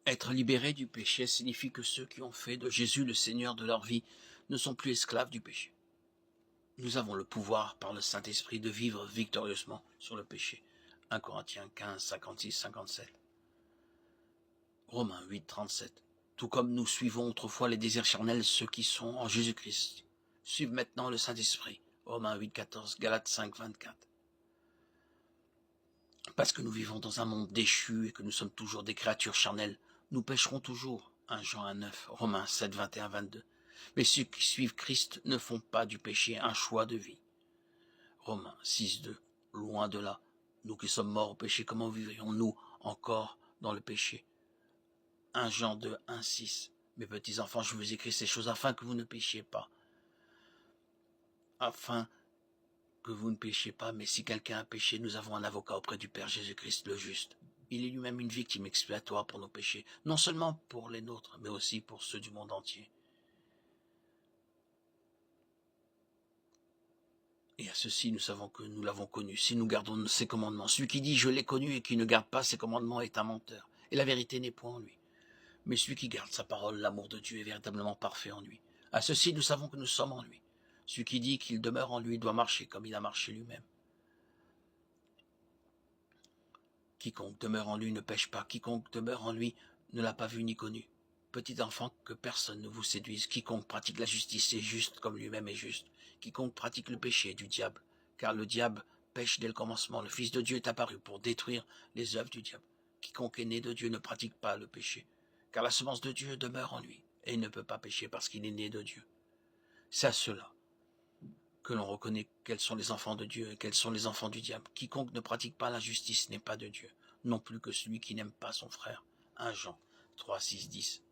Être libéré du péché signifie que ceux qui ont fait de Jésus le Seigneur de leur vie ne sont plus esclaves du péché. Nous avons le pouvoir par le Saint-Esprit de vivre victorieusement sur le péché. 1 Corinthiens 15, 56, 57. Romains 8, 37. Tout comme nous suivons autrefois les désirs charnels, ceux qui sont en Jésus-Christ suivent maintenant le Saint-Esprit. Romains 8, 14, Galates 5, 24. Parce que nous vivons dans un monde déchu et que nous sommes toujours des créatures charnelles, nous pécherons toujours. 1 Jean 1, 9, Romains 7, 21, 22. Mais ceux qui suivent Christ ne font pas du péché un choix de vie. Romains 6, 2. Loin de là, nous qui sommes morts au péché, comment vivrions-nous encore dans le péché? 1 Jean 2, 1, 6. Mes petits enfants, je vous écris ces choses afin que vous ne péchiez pas. Afin que vous ne péchiez pas, mais si quelqu'un a péché, nous avons un avocat auprès du Père Jésus-Christ le juste. Il est lui-même une victime expiatoire pour nos péchés, non seulement pour les nôtres, mais aussi pour ceux du monde entier. Et à ceci, nous savons que nous l'avons connu, si nous gardons ses commandements. Celui qui dit « je l'ai connu » et qui ne garde pas ses commandements est un menteur, et la vérité n'est point en lui. Mais celui qui garde sa parole, l'amour de Dieu est véritablement parfait en lui. À ceci, nous savons que nous sommes en lui. Celui qui dit qu'il demeure en lui doit marcher comme il a marché lui-même. Quiconque demeure en lui ne pêche pas, quiconque demeure en lui ne l'a pas vu ni connu. Petit enfant, que personne ne vous séduise, quiconque pratique la justice est juste comme lui-même est juste. Quiconque pratique le péché est du diable, car le diable pêche dès le commencement. Le Fils de Dieu est apparu pour détruire les œuvres du diable. Quiconque est né de Dieu ne pratique pas le péché, car la semence de Dieu demeure en lui, et il ne peut pas pécher parce qu'il est né de Dieu. C'est à cela que l'on reconnaît quels sont les enfants de Dieu et quels sont les enfants du diable. Quiconque ne pratique pas la justice n'est pas de Dieu, non plus que celui qui n'aime pas son frère. 1 Jean 3, 6, 10.